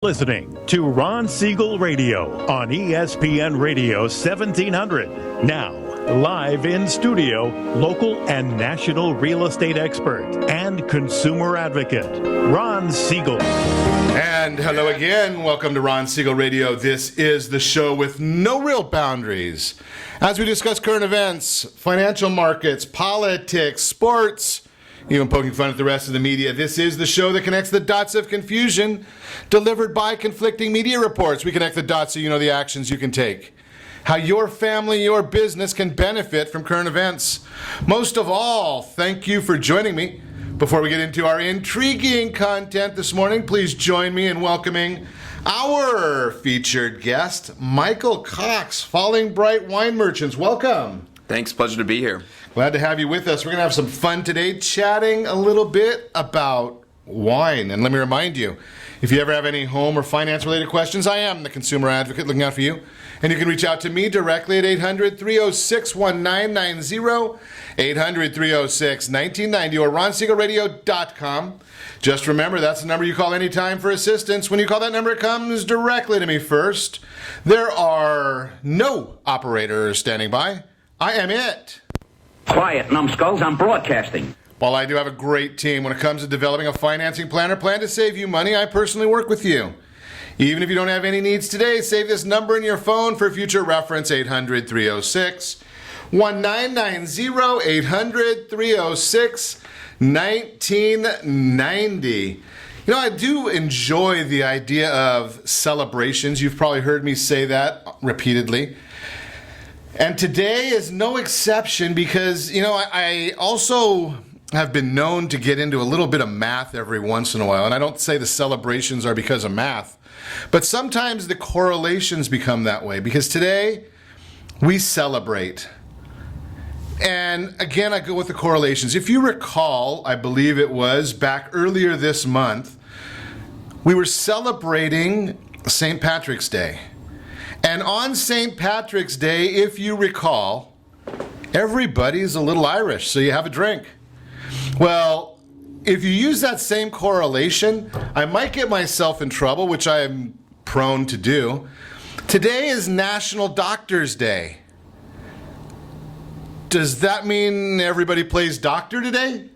Listening to Ron Siegel Radio on ESPN Radio 1700. Now, live in studio, local and national real estate expert and consumer advocate, Ron Siegel. And hello again. Welcome to Ron Siegel Radio. This is the show with no real boundaries. As we discuss current events, financial markets, politics, sports, even poking fun at the rest of the media, this is the show that connects the dots of confusion delivered by conflicting media reports. We connect the dots so you know the actions you can take, how your family, your business can benefit from current events. Most of all, thank you for joining me. Before we get into our intriguing content this morning, please join me in welcoming our featured guest, Michael Cox, Falling Bright Wine Merchants. Welcome. Thanks, pleasure to be here. Glad to have you with us. We're going to have some fun today chatting a little bit about wine. And let me remind you, if you ever have any home or finance-related questions, I am the consumer advocate looking out for you. And you can reach out to me directly at 800-306-1990, 800-306-1990, or ronsiegelradio.com. Just remember, that's the number you call anytime for assistance. When you call that number, it comes directly to me first. There are no operators standing by. I am it. Quiet, numbskulls, I'm broadcasting. While I do have a great team when it comes to developing a financing plan or plan to save you money, I personally work with you. Even if you don't have any needs today, save this number in your phone for future reference, 800-306-1990, 800-306-1990. You know, I do enjoy the idea of celebrations. You've probably heard me say that repeatedly. And today is no exception because, you know, I also have been known to get into a little bit of math every once in a while. And I don't say the celebrations are because of math, but sometimes the correlations become that way because today we celebrate. And again, I go with the correlations. If you recall, I believe it was back earlier this month, we were celebrating St. Patrick's Day. And on St. Patrick's Day, if you recall, everybody's a little Irish, so you have a drink. Well, if you use that same correlation, I might get myself in trouble, which I am prone to do. Today is National Doctor's Day. Does that mean everybody plays doctor today?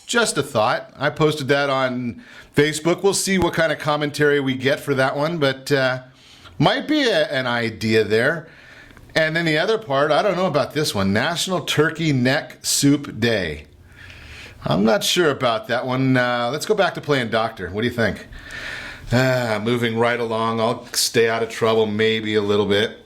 Just a thought. I posted that on Facebook. We'll see what kind of commentary we get for that one, but might be an idea there. And then the other part, I don't know about this one, National Turkey Neck Soup Day. I'm not sure about that one. Let's go back to playing doctor. What do you think? Moving right along. I'll stay out of trouble maybe a little bit.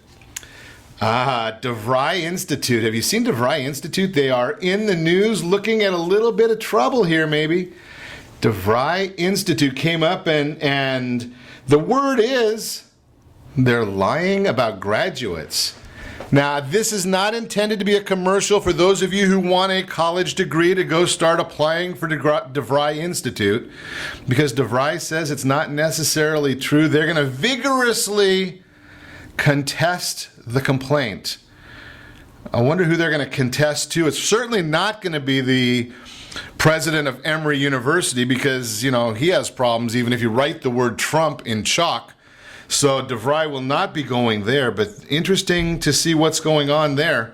DeVry Institute. Have you seen DeVry Institute? They are in the news looking at a little bit of trouble here maybe. DeVry Institute came up and the word is they're lying about graduates. Now, this is not intended to be a commercial for those of you who want a college degree to go start applying for DeVry Institute, because DeVry says it's not necessarily true. They're going to vigorously contest the complaint. I wonder who they're going to contest to. It's certainly not going to be the president of Emory University because, you know, he has problems even if you write the word Trump in chalk. So DeVry will not be going there, but interesting to see what's going on there.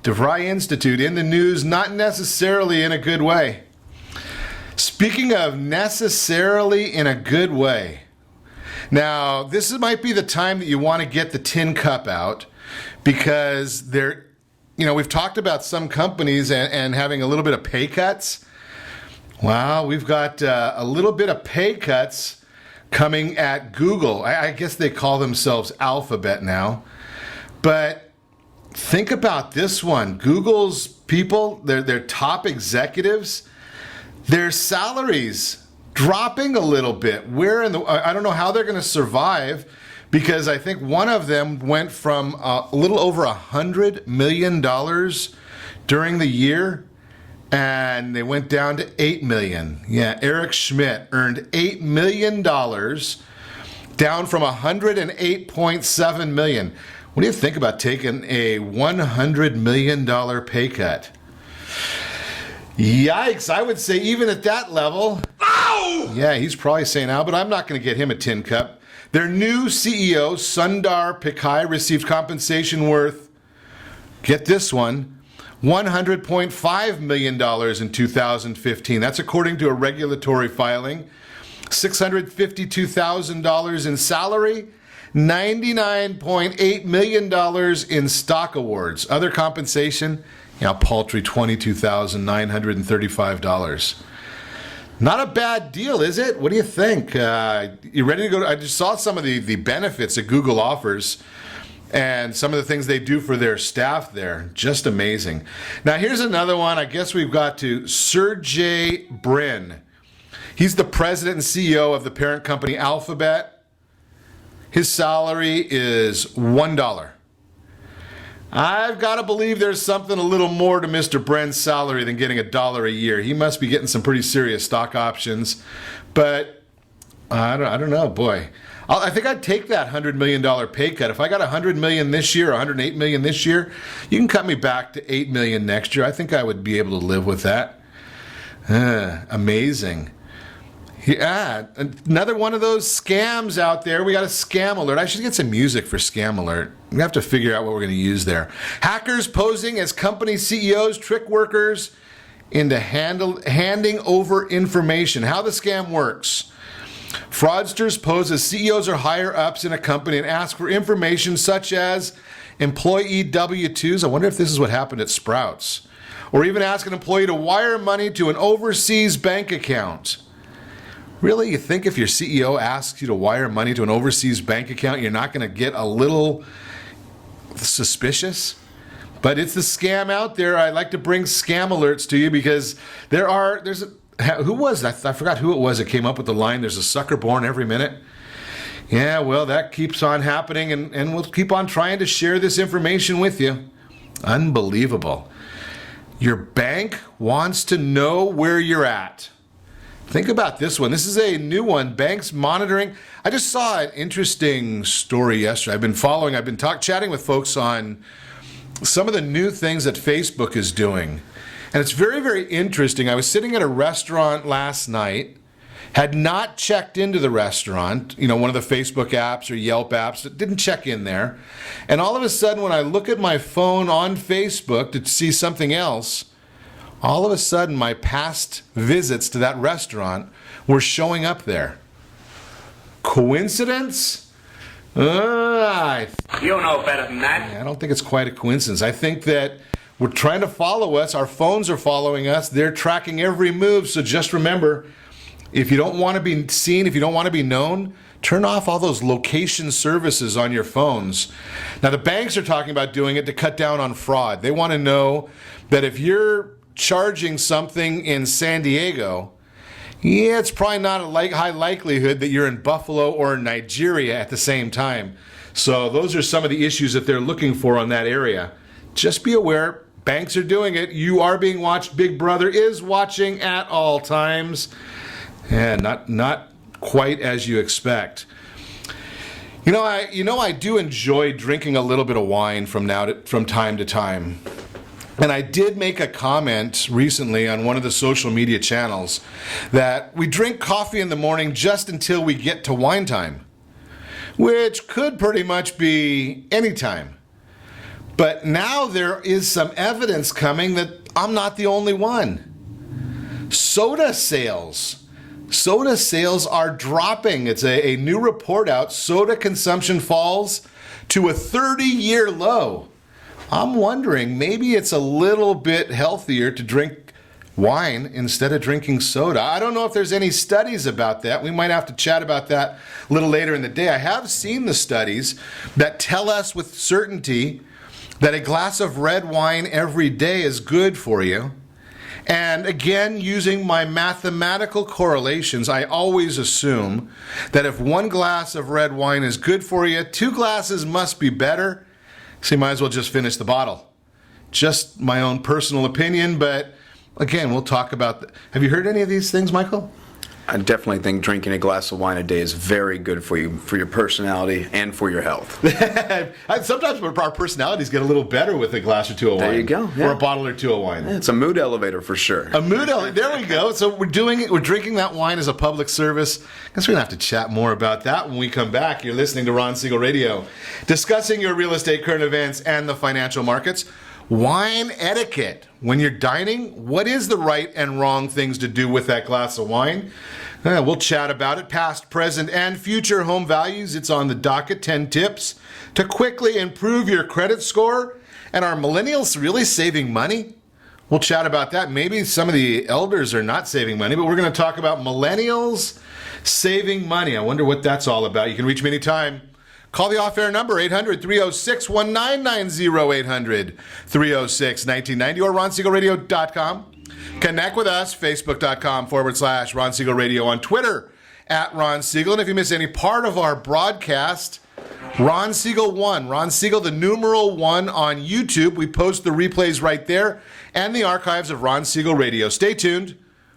DeVry Institute in the news, not necessarily in a good way. Speaking of necessarily in a good way, now this might be the time that you want to get the tin cup out because they're, you know, we've talked about some companies and having a little bit of pay cuts. Well, we've got a little bit of pay cuts coming at Google. I guess they call themselves Alphabet now. But think about this one. Google's people, their top executives, their salaries dropping a little bit. I don't know how they're going to survive because I think one of them went from a little over $100 million during the year and they went down to $8 million. Yeah, Eric Schmidt earned $8 million, down from $108.7 million. What do you think about taking a $100 million pay cut? Yikes, I would say even at that level, No! Yeah, he's probably saying, but I'm not going to get him a tin cup. Their new CEO, Sundar Pichai, received compensation worth, get this one, $100.5 million in 2015. That's according to a regulatory filing. $652,000 in salary, $99.8 million in stock awards. Other compensation, paltry $22,935. Not a bad deal, is it? What do you think? You ready to go? I just saw some of the benefits that Google offers and some of the things they do for their staff there. Just amazing. Now, here's another one. I guess we've got to Sergey Brin. He's the president and CEO of the parent company Alphabet. His salary is $1. I've got to believe there's something a little more to Mr. Brin's salary than getting $1 a year. He must be getting some pretty serious stock options. But I don't know, boy. I think I'd take that $100 million pay cut. If I got $100 million this year, $108 million this year, you can cut me back to $8 million next year. I think I would be able to live with that. Amazing. Yeah, another one of those scams out there. We got a scam alert. I should get some music for scam alert. We have to figure out what we're going to use there. Hackers posing as company CEOs trick workers into handing over information. How the scam works. Fraudsters pose as CEOs or higher ups in a company and ask for information such as employee W-2s. I wonder if this is what happened at Sprouts. Or even ask an employee to wire money to an overseas bank account. Really? You think if your CEO asks you to wire money to an overseas bank account, you're not going to get a little suspicious? But it's the scam out there. I like to bring scam alerts to you because who was that? I forgot who it was that came up with the line, there's a sucker born every minute. Yeah, well, that keeps on happening, and we'll keep on trying to share this information with you. Unbelievable. Your bank wants to know where you're at. Think about this one. This is a new one. Banks monitoring. I just saw an interesting story yesterday. I've been chatting with folks on some of the new things that Facebook is doing. And it's very, very interesting. I was sitting at a restaurant last night, had not checked into the restaurant, one of the Facebook apps or Yelp apps, didn't check in there. And all of a sudden, when I look at my phone on Facebook to see something else, all of a sudden, my past visits to that restaurant were showing up there. Coincidence? You know better than that. I don't think it's quite a coincidence. I think that we're trying to follow us. Our phones are following us. They're tracking every move. So just remember, if you don't want to be seen, if you don't want to be known, turn off all those location services on your phones. Now, the banks are talking about doing it to cut down on fraud. They want to know that if you're charging something in San Diego, it's probably not a high likelihood that you're in Buffalo or Nigeria at the same time. So those are some of the issues that they're looking for on that area. Just be aware, banks are doing it. You are being watched. Big Brother is watching at all times. And not quite as you expect. I do enjoy drinking a little bit of wine from time to time. And I did make a comment recently on one of the social media channels that we drink coffee in the morning just until we get to wine time, which could pretty much be any time. But now there is some evidence coming that I'm not the only one. Soda sales are dropping. It's a new report out. Soda consumption falls to a 30-year low. I'm wondering, maybe it's a little bit healthier to drink wine instead of drinking soda. I don't know if there's any studies about that. We might have to chat about that a little later in the day. I have seen the studies that tell us with certainty that a glass of red wine every day is good for you. And again, using my mathematical correlations, I always assume that if one glass of red wine is good for you, 2 glasses must be better. So you might as well just finish the bottle. Just my own personal opinion, but again, we'll talk about Have you heard any of these things, Michael? I definitely think drinking a glass of wine a day is very good for you, for your personality and for your health. Sometimes our personalities get a little better with a glass or two of wine. There you go. Yeah. Or a bottle or two of wine. Yeah, it's a mood elevator for sure. A mood elevator. There we go. So we're doing it. We're drinking that wine as a public service. I guess we're going to have to chat more about that when we come back. You're listening to Ron Siegel Radio, discussing your real estate, current events, and the financial markets. Wine etiquette. When you're dining, what is the right and wrong things to do with that glass of wine? We'll chat about it. Past, present, and future home values. It's on the docket. 10 tips to quickly improve your credit score. And are millennials really saving money? We'll chat about that. Maybe some of the elders are not saving money, but we're going to talk about millennials saving money. I wonder what that's all about. You can reach me anytime. Call the off-air number, 800-306-1990, 800-306-1990, or RonSiegelRadio.com. Connect with us, Facebook.com/Ron Siegel Radio, on Twitter, @Ron Siegel. And if you miss any part of our broadcast, Ron Siegel 1, Ron Siegel, the numeral 1 on YouTube. We post the replays right there and the archives of Ron Siegel Radio. Stay tuned.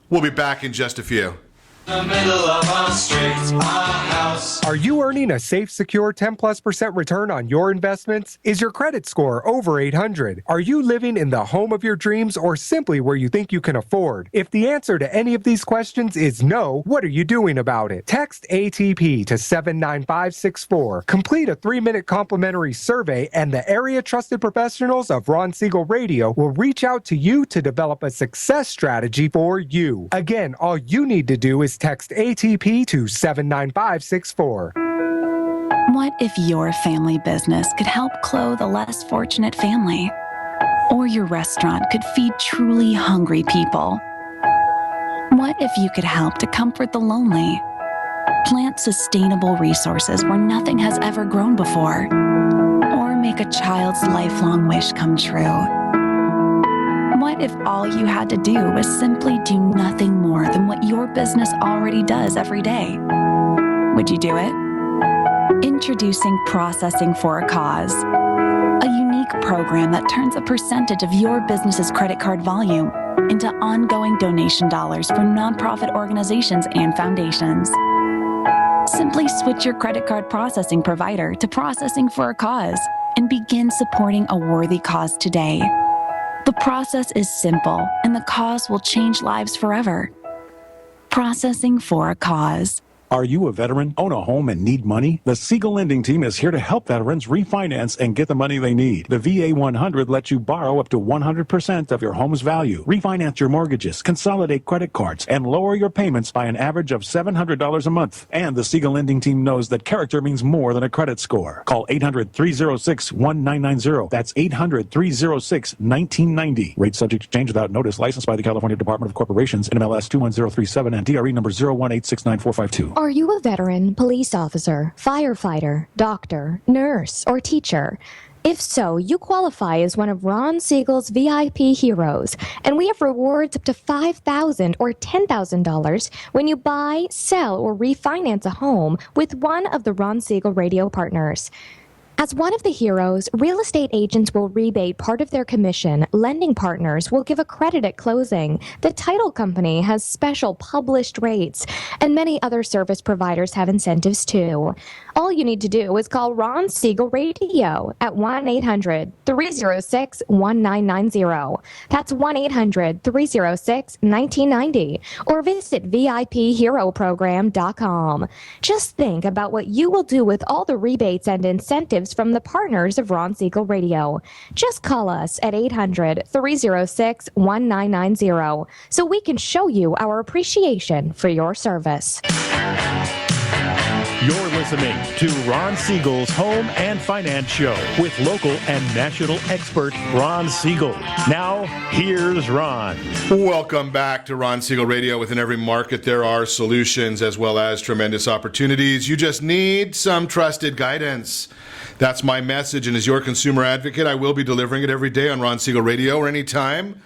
We'll be back in just a few. The middle of our street, our house. Are you earning a safe, secure 10+% return on your investments? Is your credit score over 800? Are you living in the home of your dreams or simply where you think you can afford? If the answer to any of these questions is no, what are you doing about it? Text ATP to 79564. Complete a 3-minute complimentary survey and the area trusted professionals of Ron Siegel Radio will reach out to you to develop a success strategy for you. Again, all you need to do is text ATP to 79564. What if your family business could help clothe a less fortunate family? Or your restaurant could feed truly hungry people? What if you could help to comfort the lonely? Plant sustainable resources where nothing has ever grown before? Or make a child's lifelong wish come true? What if all you had to do was simply do nothing more than what your business already does every day? Would you do it? Introducing Processing for a Cause, a unique program that turns a percentage of your business's credit card volume into ongoing donation dollars for nonprofit organizations and foundations. Simply switch your credit card processing provider to Processing for a Cause and begin supporting a worthy cause today. The process is simple, and the cause will change lives forever. Processing for a Cause. Are you a veteran, own a home, and need money? The Siegel Lending Team is here to help veterans refinance and get the money they need. The VA 100 lets you borrow up to 100% of your home's value, refinance your mortgages, consolidate credit cards, and lower your payments by an average of $700 a month. And the Siegel Lending Team knows that character means more than a credit score. Call 800-306-1990. That's 800-306-1990. Rate subject to change without notice. Licensed by the California Department of Corporations, NMLS 21037, and DRE number 018694452. Are you a veteran, police officer, firefighter, doctor, nurse, or teacher? If so, you qualify as one of Ron Siegel's VIP heroes, and we have rewards up to $5,000 or $10,000 when you buy, sell, or refinance a home with one of the Ron Siegel Radio partners. As one of the heroes, real estate agents will rebate part of their commission. Lending partners will give a credit at closing. The title company has special published rates, and many other service providers have incentives too. All you need to do is call Ron Siegel Radio at 1-800-306-1990. That's 1-800-306-1990. Or visit VIPHeroProgram.com. Just think about what you will do with all the rebates and incentives from the partners of Ron Siegel Radio. Just call us at 800-306-1990 so we can show you our appreciation for your service. You're listening to Ron Siegel's Home and Finance Show with local and national expert Ron Siegel. Now, here's Ron. Welcome back to Ron Siegel Radio. Within every market, there are solutions as well as tremendous opportunities. You just need some trusted guidance. That's my message, and as your consumer advocate, I will be delivering it every day on Ron Siegel Radio or anytime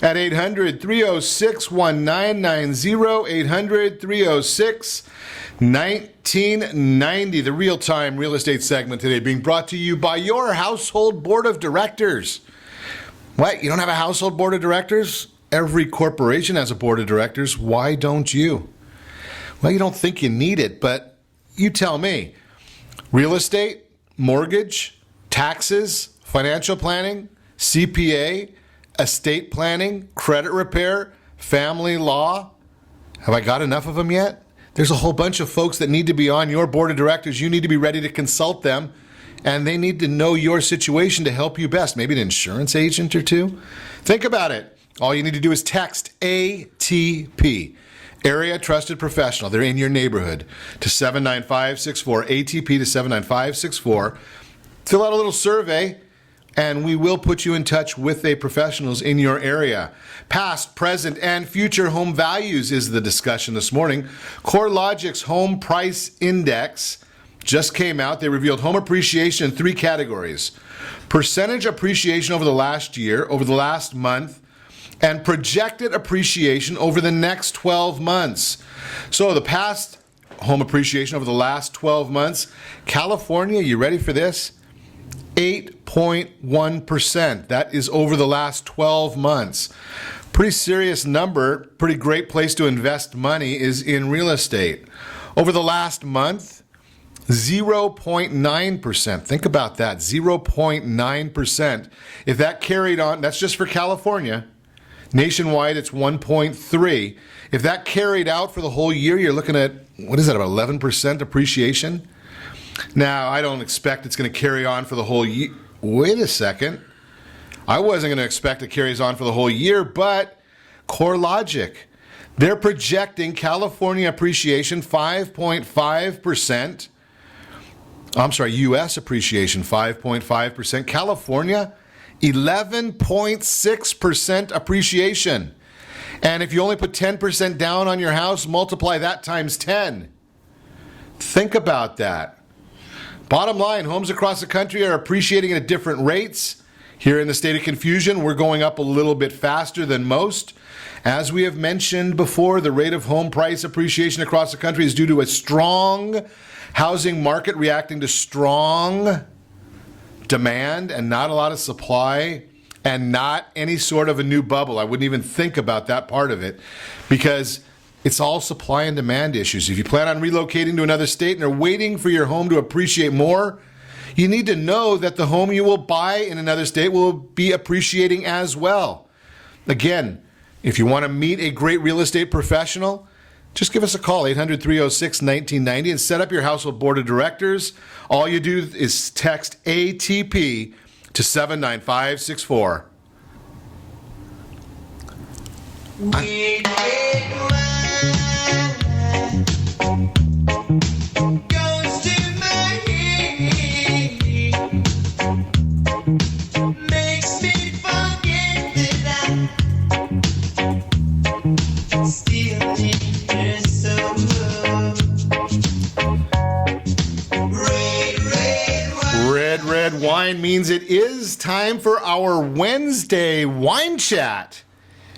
at 800-306-1990, 800-306-1990. The real-time real estate segment today being brought to you by your household board of directors. What? You don't have a household board of directors? Every corporation has a board of directors. Why don't you? Well, you don't think you need it, but you tell me. Real estate, mortgage, taxes, financial planning, CPA, estate planning, credit repair, family law. Have I got enough of them yet? There's a whole bunch of folks that need to be on your board of directors. You need to be ready to consult them, and they need to know your situation to help you best. Maybe an insurance agent or two. Think about it. All you need to do is text ATP, Area Trusted Professional. They're in your neighborhood, to 79564, ATP to 79564. Fill out a little survey, and we will put you in touch with the professionals in your area. Past, present, and future home values is the discussion this morning. CoreLogic's Home Price Index just came out. They revealed home appreciation in 3 categories: percentage appreciation over the last year, over the last month, and projected appreciation over the next 12 months. So the past home appreciation over the last 12 months, California, you ready for this? 8.1%. That is over the last 12 months. Pretty serious number, pretty great place to invest money is in real estate. Over the last month, 0.9%. Think about that, 0.9%. If that carried on, that's just for California. Nationwide, it's 1.3. If that carried out for the whole year, you're looking at, what is that, about 11% appreciation? Now, I don't expect it's going to carry on for the whole year. Wait a second. I wasn't going to expect it carries on for the whole year, but CoreLogic, they're projecting California appreciation 5.5%. I'm sorry, U.S. appreciation 5.5%. California, 11.6% appreciation. And if you only put 10% down on your house, multiply that times 10. Think about that. Bottom line, homes across the country are appreciating at different rates. Here in the state of confusion, we're going up a little bit faster than most. As we have mentioned before, the rate of home price appreciation across the country is due to a strong housing market reacting to strong demand and not a lot of supply and not any sort of a new bubble. I wouldn't even think about that part of it because it's all supply and demand issues. If you plan on relocating to another state and are waiting for your home to appreciate more, you need to know that the home you will buy in another state will be appreciating as well. Again, if you want to meet a great real estate professional, just give us a call, 800-306-1990, and set up your household board of directors. All you do is text ATP to 79564. Red wine means it is time for our Wednesday wine chat.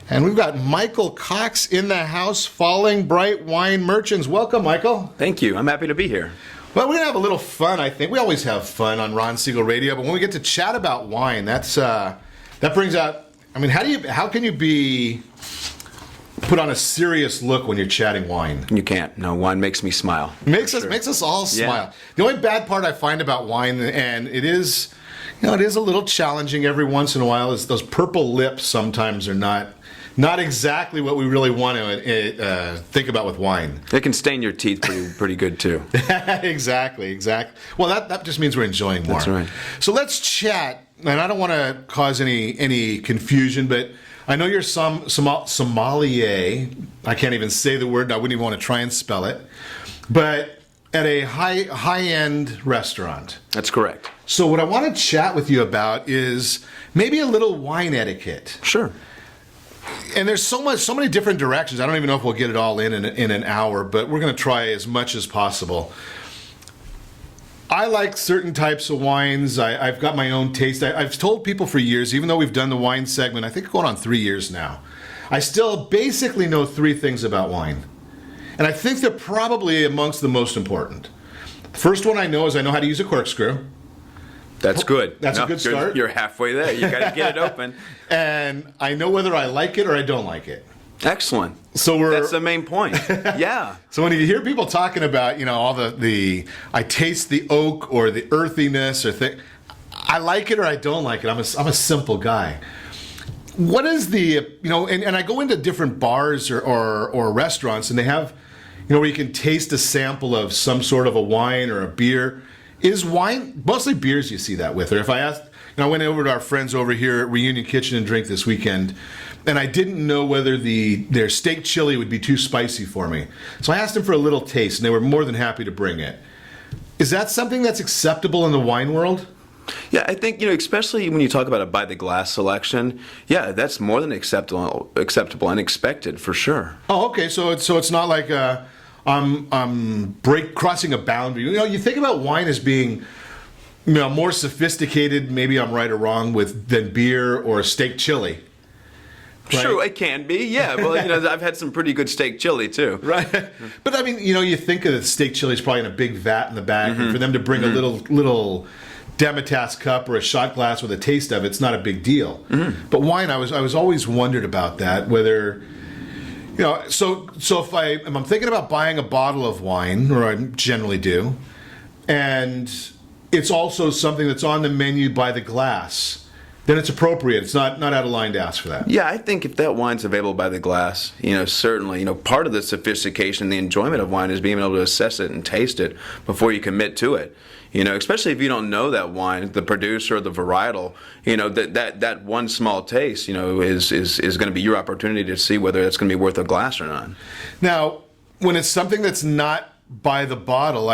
And we've got Michael Cox in the house, Falling Bright Wine Merchants. Welcome, Michael. Thank you. I'm happy to be here. Well, we're going to have a little fun, I think. We always have fun on Ron Siegel Radio, but when we get to chat about wine, that brings out, I mean, how can you be put on a serious look when you're chatting wine? You can't. No, wine makes me smile. Makes us all smile. Yeah. The only bad part I find about wine, and it is a little challenging every once in a while, is those purple lips sometimes are not exactly what we really want to think about with wine. It can stain your teeth pretty good too. Exactly. Well, that just means we're enjoying more. That's right. So let's chat, and I don't want to cause any confusion, but I know you're sommelier. I can't even say the word. I wouldn't even want to try and spell it. But at a high-end restaurant. That's correct. So what I want to chat with you about is maybe a little wine etiquette. Sure. And there's so many different directions. I don't even know if we'll get it all in an hour, but we're going to try as much as possible. I like certain types of wines. I've got my own taste. I've told people for years, even though we've done the wine segment, I think going on 3 years now, I still basically know 3 things about wine. And I think they're probably amongst the most important. The first one I know is I know how to use a corkscrew. That's good. That's a good start. You're halfway there. You got to get it open. And I know whether I like it or I don't like it. Excellent. So that's the main point. Yeah. So when you hear people talking about, all the I taste the oak or the earthiness or thing, I like it or I don't like it. I'm a simple guy. What is the, and I go into different bars or restaurants and they have, where you can taste a sample of some sort of a wine or a beer. Is wine, mostly beers you see that with, or if I asked, I went over to our friends over here at Reunion Kitchen and Drink this weekend, and I didn't know whether their steak chili would be too spicy for me. So I asked them for a little taste, and they were more than happy to bring it. Is that something that's acceptable in the wine world? Yeah, I think, especially when you talk about a by the glass selection, yeah, that's more than acceptable and expected for sure. Oh, okay. So it's not like I'm crossing a boundary. You think about wine as being more sophisticated, maybe I'm right or wrong, than beer or a steak chili. Right? Sure, it can be. Yeah, well, I've had some pretty good steak chili too. Right, but I mean, you think of the steak chili is probably in a big vat in the back, and for them to bring a little Demitasse cup or a shot glass with a taste of it's not a big deal. But wine, I was always wondered about that, whether. So if I'm thinking about buying a bottle of wine, or I generally do, and it's also something that's on the menu by the glass, then it's appropriate. It's not out of line to ask for that. Yeah, I think if that wine's available by the glass, certainly, part of the sophistication, the enjoyment of wine is being able to assess it and taste it before you commit to it. Especially if you don't know that wine, the producer, the varietal, that one small taste, is going to be your opportunity to see whether it's going to be worth a glass or not. Now, when it's something that's not by the bottle,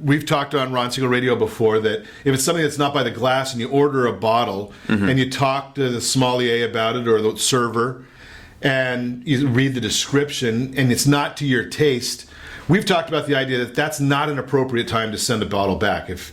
we've talked on Ron Siegel Radio before that if it's something that's not by the glass and you order a bottle and you talk to the sommelier about it or the server and you read the description and it's not to your taste, we've talked about the idea that that's not an appropriate time to send a bottle back if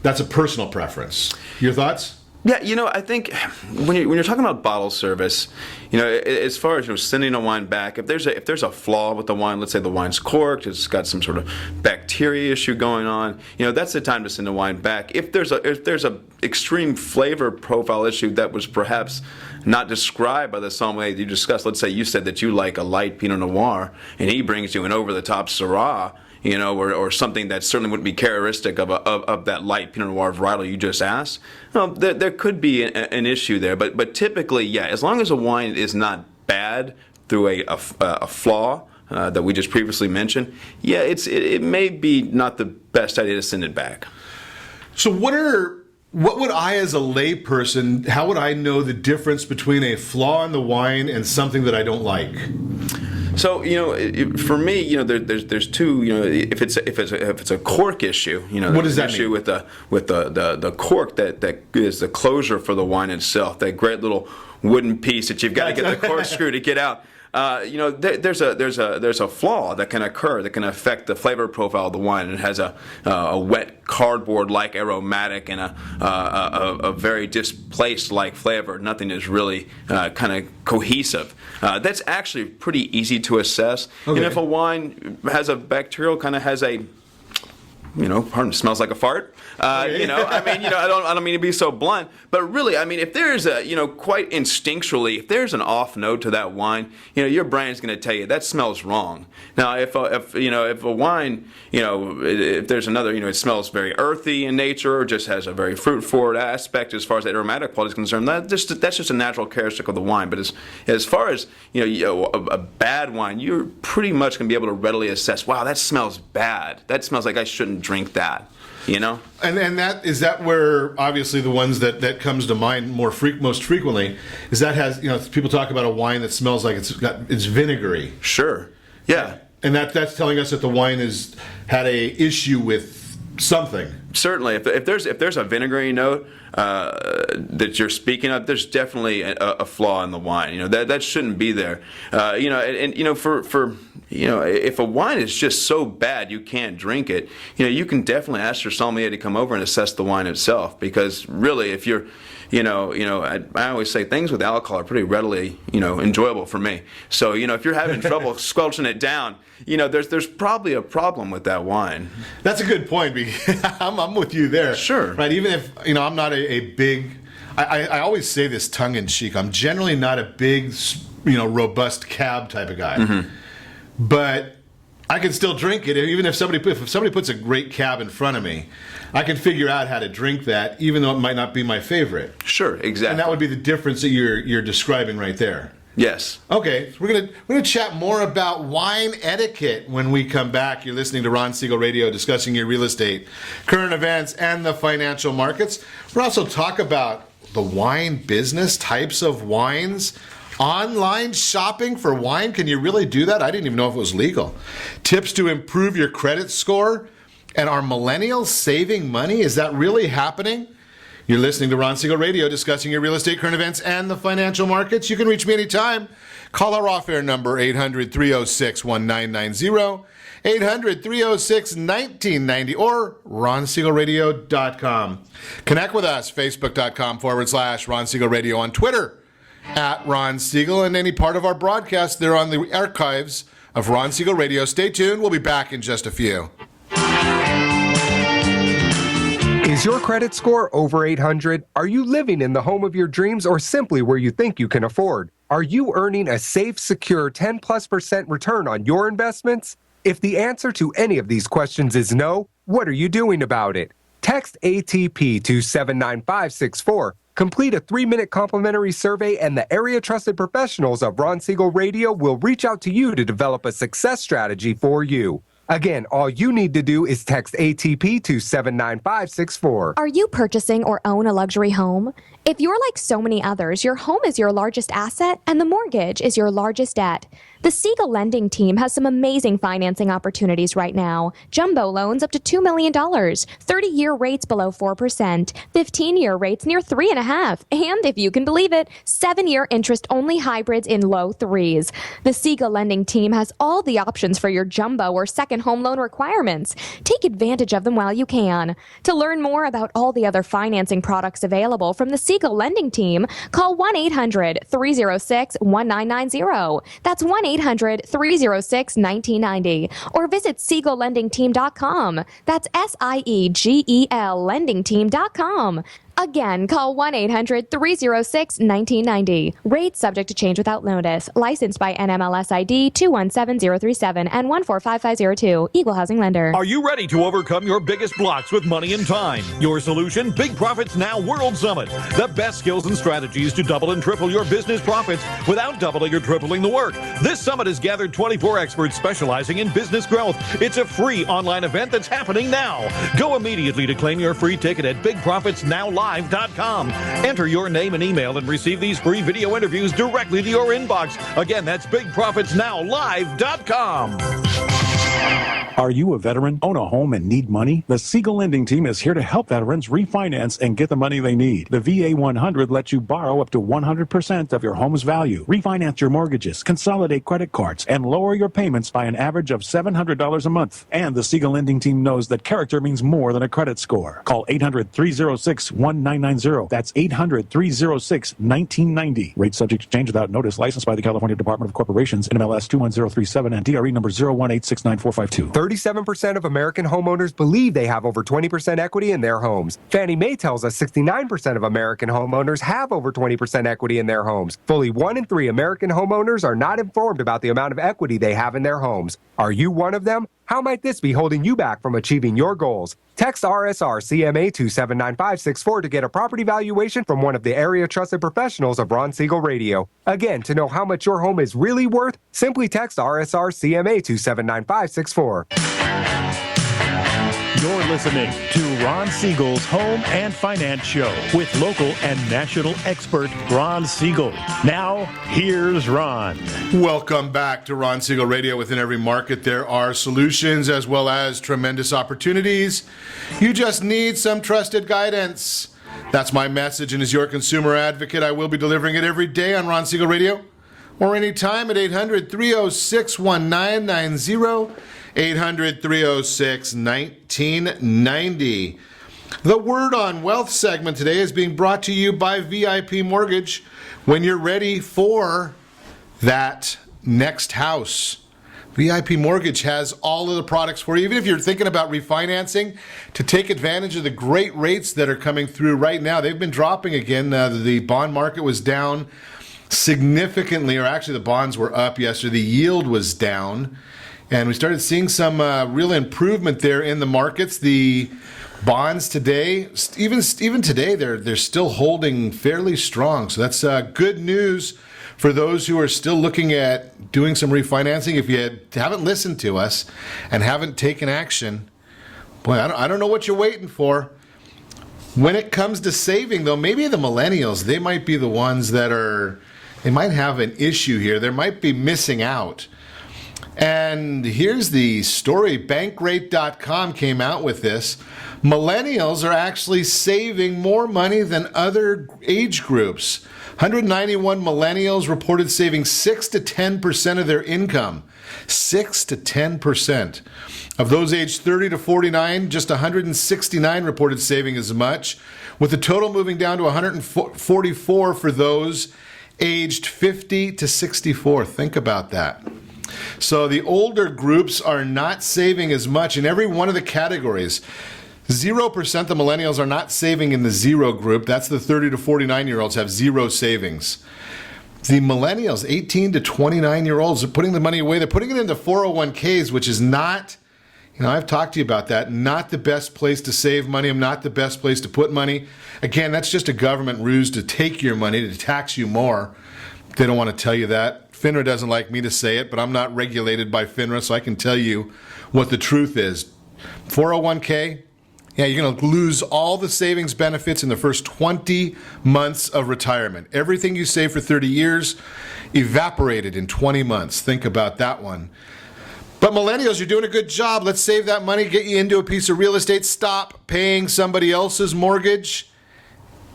that's a personal preference. Your thoughts? Yeah, I think when you're talking about bottle service, as far as sending a wine back, if there's a flaw with the wine, let's say the wine's corked, it's got some sort of bacteria issue going on, that's the time to send the wine back. If there's a extreme flavor profile issue that was perhaps not described by the sommelier you discussed, let's say you said that you like a light Pinot Noir, and he brings you an over-the-top Syrah, or something that certainly wouldn't be characteristic of that light Pinot Noir varietal you just asked. There could be an issue there, but typically, yeah, as long as a wine is not bad through a flaw that we just previously mentioned, yeah, it may be not the best idea to send it back. So what would I, as a layperson, how would I know the difference between a flaw in the wine and something that I don't like? So for me, there's two. If it's a cork issue, what does that issue mean? with the cork that is the closure for the wine itself. That great little wooden piece that you've got to get the corkscrew to get out. There's a flaw that can occur that can affect the flavor profile of the wine. It has a wet cardboard-like aromatic and a very displaced-like flavor. Nothing is really kind of cohesive. That's actually pretty easy to assess. Okay. And if a wine has a bacterial, kind of has a smells like a fart. I don't mean to be so blunt, but really, I mean, if there's quite instinctually, if there's an off note to that wine, your brain's going to tell you that smells wrong. Now, if a wine, if there's another, it smells very earthy in nature, or just has a very fruit forward aspect as far as the aromatic quality is concerned, that's just a natural characteristic of the wine. But as far as a bad wine, you're pretty much going to be able to readily assess. Wow, that smells bad. That smells like I shouldn't drink that. And that where obviously the ones that comes to mind most frequently is that has people talk about a wine that smells like it's vinegary. Sure. Yeah. And that's telling us that the wine has had a issue with something. Certainly, if there's a vinegary note that you're speaking of, there's definitely a flaw in the wine. That shouldn't be there. If a wine is just so bad you can't drink it, you can definitely ask your sommelier to come over and assess the wine itself. Because really, if you're I always say things with alcohol are pretty readily, enjoyable for me. So, if you're having trouble squelching it down, there's probably a problem with that wine. That's a good point. Because I'm with you there. Sure. Right. Even if, I'm not a big, I always say this tongue in cheek. I'm generally not a big robust cab type of guy. But I can still drink it, even if somebody puts a great cab in front of me. I can figure out how to drink that, even though it might not be my favorite. Sure, exactly. And that would be the difference that you're describing right there. Yes. Okay, so we're gonna chat more about wine etiquette when we come back. You're listening to Ron Siegel Radio, discussing your real estate, current events, and the financial markets. We'll also talk about the wine business, types of wines, online shopping for wine. Can you really do that? I didn't even know if it was legal. Tips to improve your credit score. And are millennials saving money? Is that really happening? You're listening to Ron Siegel Radio, discussing your real estate, current events, and the financial markets. You can reach me anytime. Call our off-air number, 800-306-1990, 800-306-1990, or ronsiegelradio.com. Connect with us, facebook.com/Ron Siegel Radio, on Twitter, @Ron Siegel, and any part of our broadcast, they're on the archives of Ron Siegel Radio. Stay tuned. We'll be back in just a few. Is your credit score over 800? Are you living in the home of your dreams or simply where you think you can afford? Are you earning a safe, secure 10+% return on your investments? If the answer to any of these questions is no, what are you doing about it? Text ATP to 79564. Complete a 3-minute complimentary survey, and the area trusted professionals of Ron Siegel Radio will reach out to you to develop a success strategy for you. Again, all you need to do is text ATP to 79564. Are you purchasing or own a luxury home? If you're like so many others, your home is your largest asset and the mortgage is your largest debt. The Siegel lending team has some amazing financing opportunities right now. Jumbo loans up to $2 million, 30-year rates below 4%, 15-year rates near 3.5%, and if you can believe it, 7-year interest-only hybrids in low 3s. The Siegel lending team has all the options for your jumbo or second home loan requirements. Take advantage of them while you can. To learn more about all the other financing products available from the Siegel lending team, call 1-800-306-1990. That's 1-800-306-1990. Or visit SiegelLendingTeam.com. That's SIEGEL lendingteam.com. Again, call 1-800-306-1990. Rates subject to change without notice. Licensed by NMLS ID 217037 and 145502. Equal housing lender. Are you ready to overcome your biggest blocks with money and time? Your solution? Big Profits Now World Summit. The best skills and strategies to double and triple your business profits without doubling or tripling the work. This summit has gathered 24 experts specializing in business growth. It's a free online event that's happening now. Go immediately to claim your free ticket at BigProfitsNowLive.com. Enter your name and email and receive these free video interviews directly to your inbox. Again, that's BigProfitsNowLive.com. Are you a veteran, own a home, and need money? The Siegel lending team is here to help veterans refinance and get the money they need. The VA 100 lets you borrow up to 100% of your home's value, refinance your mortgages, consolidate credit cards, and lower your payments by an average of $700 a month. And the Siegel lending team knows that character means more than a credit score. Call 800-306-1990. That's 800-306-1990. Rates subject to change without notice. Licensed by the California Department of Corporations, NMLS 21037, and DRE number 0186945. 37% of American homeowners believe they have over 20% equity in their homes. Fannie Mae tells us 69% of American homeowners have over 20% equity in their homes. Fully 1 in 3 American homeowners are not informed about the amount of equity they have in their homes. Are you one of them? How might this be holding you back from achieving your goals? Text RSR CMA to 79564 to get a property valuation from one of the area trusted professionals of Ron Siegel Radio. Again, to know how much your home is really worth, simply text RSR CMA to 79564. You're listening to Ron Siegel's Home and Finance Show with local and national expert Ron Siegel. Now, here's Ron. Welcome back to Ron Siegel Radio. Within every market, there are solutions as well as tremendous opportunities. You just need some trusted guidance. That's my message, and as your consumer advocate, I will be delivering it every day on Ron Siegel Radio or anytime at 800-306-1990. 800-306-1990. The Word on Wealth segment today is being brought to you by VIP Mortgage. When you're ready for that next house, VIP Mortgage has all of the products for you. Even if you're thinking about refinancing, to take advantage of the great rates that are coming through right now. They've been dropping again. The bond market was down significantly, or actually the bonds were up yesterday. The yield was down, and we started seeing some real improvement there in the markets. The bonds today, even today, they're still holding fairly strong. So that's good news for those who are still looking at doing some refinancing. If you haven't listened to us and haven't taken action, boy, I don't know what you're waiting for. When it comes to saving, though, maybe the millennials, they might be the ones they might have an issue here. They might be missing out. And here's the story. Bankrate.com came out with this. Millennials are actually saving more money than other age groups. 191 millennials reported saving 6 to 10% of their income. 6 to 10%. Of those aged 30 to 49, just 169 reported saving as much, with the total moving down to 144 for those aged 50 to 64. Think about that. So the older groups are not saving as much in every one of the categories. 0% the millennials are not saving in the zero group. That's the 30 to 49-year-olds have zero savings. The millennials, 18 to 29-year-olds, are putting the money away. They're putting it into 401ks, which is not, I've talked to you about that, not the best place to save money, not the best place to put money. Again, that's just a government ruse to take your money, to tax you more. They don't want to tell you that. FINRA doesn't like me to say it, but I'm not regulated by FINRA, so I can tell you what the truth is. 401k, you're going to lose all the savings benefits in the first 20 months of retirement. Everything you save for 30 years evaporated in 20 months. Think about that one. But millennials, you're doing a good job. Let's save that money, get you into a piece of real estate. Stop paying somebody else's mortgage.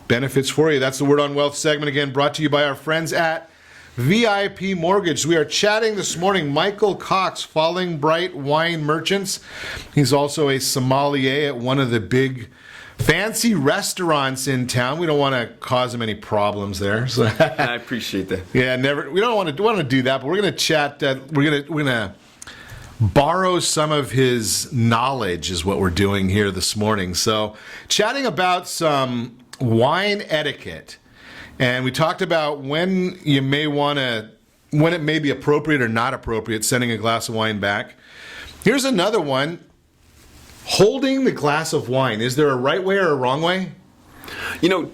Benefits for you. That's the Word on Wealth segment, again, brought to you by our friends at VIP Mortgage. We are chatting this morning. Michael Cox, Falling Bright Wine Merchants. He's also a sommelier at one of the big fancy restaurants in town. We don't want to cause him any problems there. So I appreciate that. Yeah, never. We don't want to do that, but we're going to chat. We're going to borrow some of his knowledge is what we're doing here this morning. So chatting about some wine etiquette. And we talked about when it may be appropriate or not appropriate sending a glass of wine back. Here's another one. Holding the glass of wine. Is there a right way or a wrong way?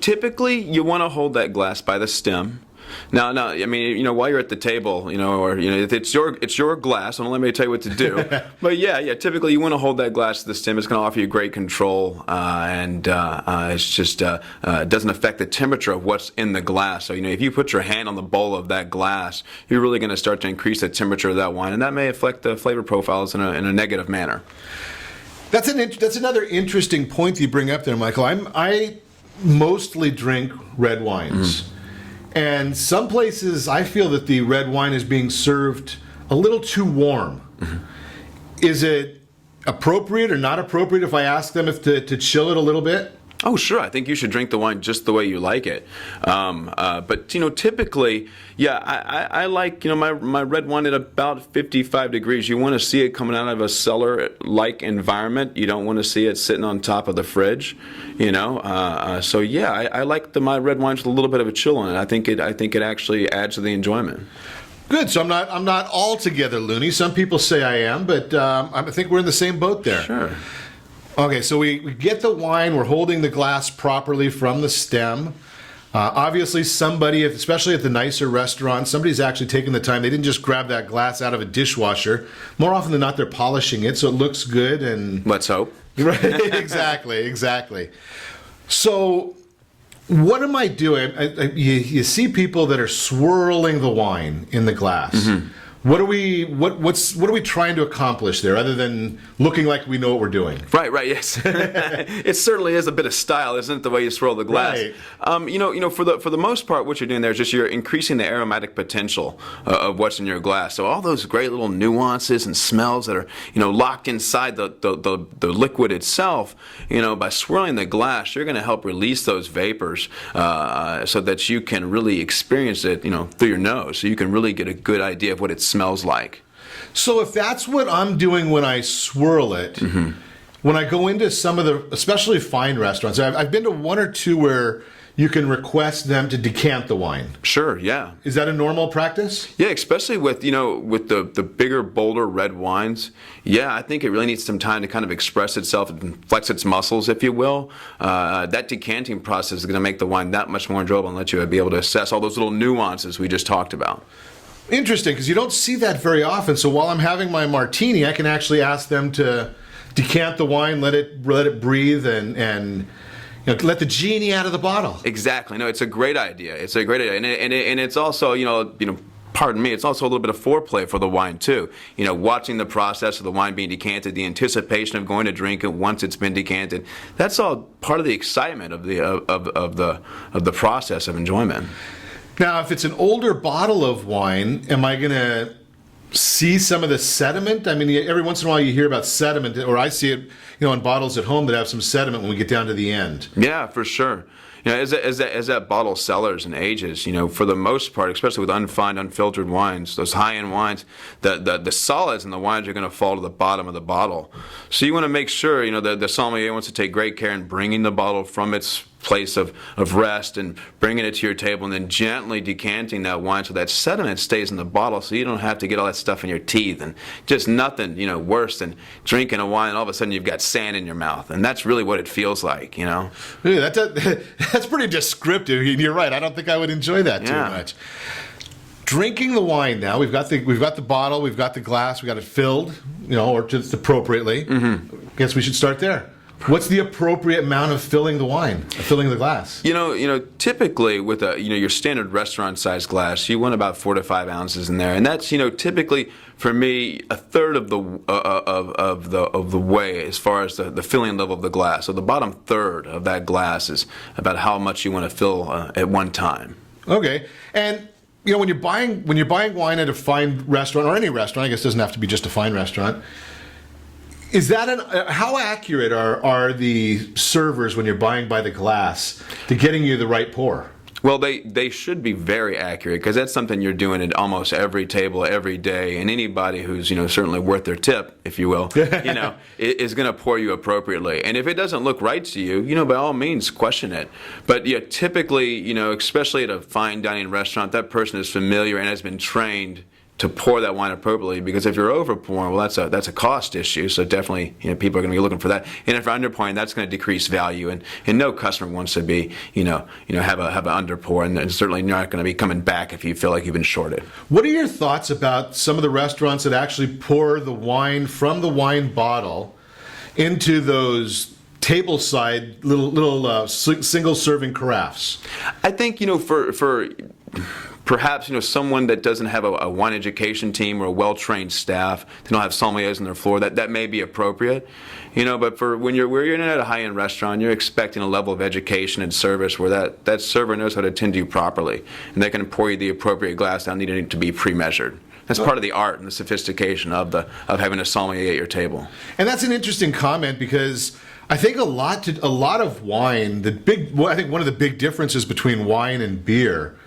Typically you want to hold that glass by the stem. Now, I mean, while you're at the table, or if it's your glass, don't let me tell you what to do. But yeah, typically you want to hold that glass to the stem. It's going to offer you great control, and it's just doesn't affect the temperature of what's in the glass. So if you put your hand on the bowl of that glass, you're really going to start to increase the temperature of that wine, and that may affect the flavor profiles in a negative manner. That's another interesting point that you bring up there, Michael. I mostly drink red wines. Mm. And some places, I feel that the red wine is being served a little too warm. Mm-hmm. Is it appropriate or not appropriate if I ask them to chill it a little bit? Oh, sure. I think you should drink the wine just the way you like it. But typically, I like, my red wine at about 55 degrees. You want to see it coming out of a cellar-like environment. You don't want to see it sitting on top of the fridge, So, I like my red wines with a little bit of a chill on it. I think it actually adds to the enjoyment. Good. So I'm not altogether loony. Some people say I am, but I think we're in the same boat there. Sure. Okay, so we get the wine, we're holding the glass properly from the stem. Obviously somebody, especially at the nicer restaurants, somebody's actually taken the time. They didn't just grab that glass out of a dishwasher. More often than not, they're polishing it so it looks good. And let's hope. Right, exactly. So what am I doing? You see people that are swirling the wine in the glass. Mm-hmm. What are we trying to accomplish there, other than looking like we know what we're doing? Right. Yes, it certainly is a bit of style, isn't it? The way you swirl the glass. Right. For the most part, what you're doing there is just you're increasing the aromatic potential of what's in your glass. So all those great little nuances and smells that are locked inside the liquid itself. By swirling the glass, you're going to help release those vapors so that you can really experience it, through your nose. So you can really get a good idea of what it smells like. So if that's what I'm doing when I swirl it, mm-hmm. when I go into some of the, especially fine restaurants, I've been to one or two where you can request them to decant the wine. Sure, yeah. Is that a normal practice? Yeah, especially with with the bigger, bolder red wines. Yeah, I think it really needs some time to kind of express itself and flex its muscles, if you will. That decanting process is going to make the wine that much more enjoyable and let you be able to assess all those little nuances we just talked about. Interesting, because you don't see that very often. So while I'm having my martini, I can actually ask them to decant the wine, let it breathe, and let the genie out of the bottle. Exactly. No, it's a great idea. It's a great idea, and it's also pardon me, it's also a little bit of foreplay for the wine too. Watching the process of the wine being decanted, the anticipation of going to drink it once it's been decanted. That's all part of the excitement of the process of enjoyment. Now, if it's an older bottle of wine, am I going to see some of the sediment? I mean, every once in a while you hear about sediment, or I see it, in bottles at home that have some sediment when we get down to the end. Yeah, for sure. As that bottle sellers and ages, for the most part, especially with unfined, unfiltered wines, those high-end wines, the solids in the wines are going to fall to the bottom of the bottle. So you want to make sure, the sommelier wants to take great care in bringing the bottle from its place of rest and bringing it to your table and then gently decanting that wine so that sediment stays in the bottle so you don't have to get all that stuff in your teeth. And just nothing, worse than drinking a wine and all of a sudden you've got sand in your mouth. And that's really what it feels like, Yeah, that's pretty descriptive. You're right. I don't think I would enjoy that too much. Drinking the wine now, we've got the bottle, we've got the glass, we got it filled, or just appropriately. Mm-hmm. Guess we should start there. What's the appropriate amount of filling the glass? Typically with your standard restaurant-sized glass, you want about 4 to 5 ounces in there, and that's typically for me a third of the way as far as the filling level of the glass. So the bottom third of that glass is about how much you want to fill at one time. Okay, and when you're buying wine at a fine restaurant or any restaurant, I guess it doesn't have to be just a fine restaurant. Is that how accurate are the servers when you're buying by the glass to getting you the right pour? Well, they should be very accurate because that's something you're doing at almost every table every day, and anybody who's certainly worth their tip, if you will, is going to pour you appropriately. And if it doesn't look right to you, by all means question it. But typically, especially at a fine dining restaurant, that person is familiar and has been trained to pour that wine appropriately, because if you're over pouring, well, that's a cost issue. So definitely, people are going to be looking for that. And if you're under pouring, that's going to decrease value. And no customer wants to be, have an under pour, and certainly you're not going to be coming back if you feel like you've been shorted. What are your thoughts about some of the restaurants that actually pour the wine from the wine bottle into those table-side little single serving carafes? I think for perhaps someone that doesn't have a wine education team or a well-trained staff, they don't have sommeliers on their floor, that may be appropriate. But for when you're in at a high-end restaurant, you're expecting a level of education and service where that server knows how to attend to you properly, and they can pour you the appropriate glass down needing to be pre-measured. That's part of the art and the sophistication of having a sommelier at your table. And that's an interesting comment, because I think a lot of wine, I think one of the big differences between wine and beer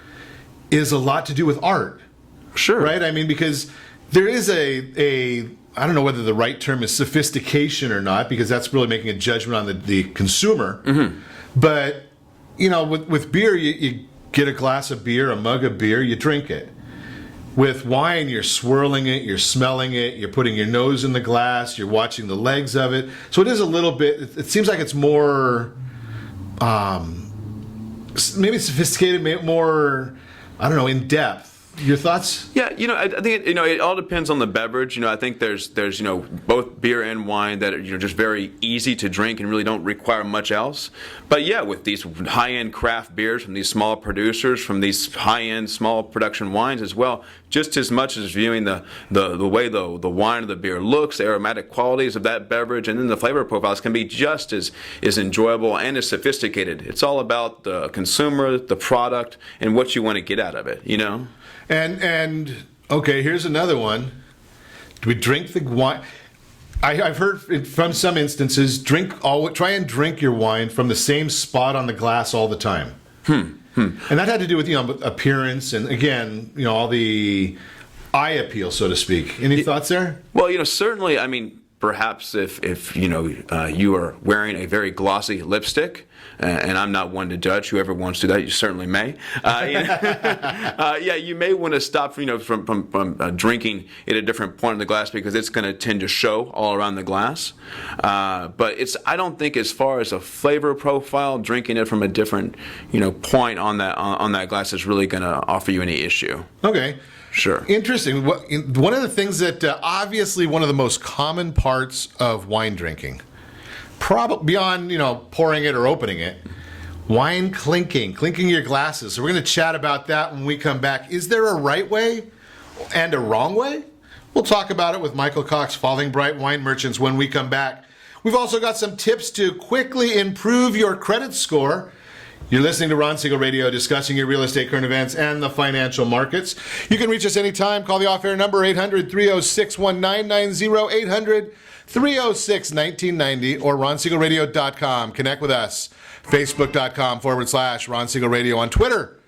is a lot to do with art. Sure. Right? I mean, because there is I don't know whether the right term is sophistication or not, because that's really making a judgment on the consumer. Mm-hmm. But, with beer, you get a glass of beer, a mug of beer, you drink it. With wine, you're swirling it, you're smelling it, you're putting your nose in the glass, you're watching the legs of it. So it is a little bit, it seems like it's more, maybe sophisticated, more, I don't know, in depth. Your thoughts? Yeah, I think it all depends on the beverage. I think there's both beer and wine that are just very easy to drink and really don't require much else. But yeah, with these high-end craft beers from these small producers, from these high-end small production wines as well, just as much as viewing the way the wine or the beer looks, the aromatic qualities of that beverage, and then the flavor profiles can be just as enjoyable and as sophisticated. It's all about the consumer, the product, and what you want to get out of it. And okay, here's another one. Do we drink the wine? I've heard from some instances, try and drink your wine from the same spot on the glass all the time. And that had to do with appearance and, again, all the eye appeal, so to speak. Any thoughts there? Well, certainly, I mean, perhaps if you are wearing a very glossy lipstick, and I'm not one to judge. Whoever wants to do that, you certainly may. You may want to stop from drinking at a different point in the glass, because it's going to tend to show all around the glass. But I don't think, as far as a flavor profile, drinking it from a different point on that glass is really going to offer you any issue. Okay. Sure. Interesting. One of the things that obviously one of the most common parts of wine drinking, probably beyond pouring it or opening it, wine clinking your glasses. So we're going to chat about that when we come back. Is there a right way and a wrong way? We'll talk about it with Michael Cox, Falling Bright Wine Merchants, when we come back. We've also got some tips to quickly improve your credit score. You're listening to Ron Siegel Radio, discussing your real estate, current events, and the financial markets. You can reach us anytime. Call the off-air number, 800-306-1990, 800-306-1990, or ronsiegelradio.com. Connect with us. Facebook.com/Ron Siegel Radio. On Twitter,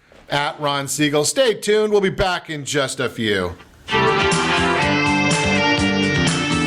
@Ron Siegel. Stay tuned. We'll be back in just a few.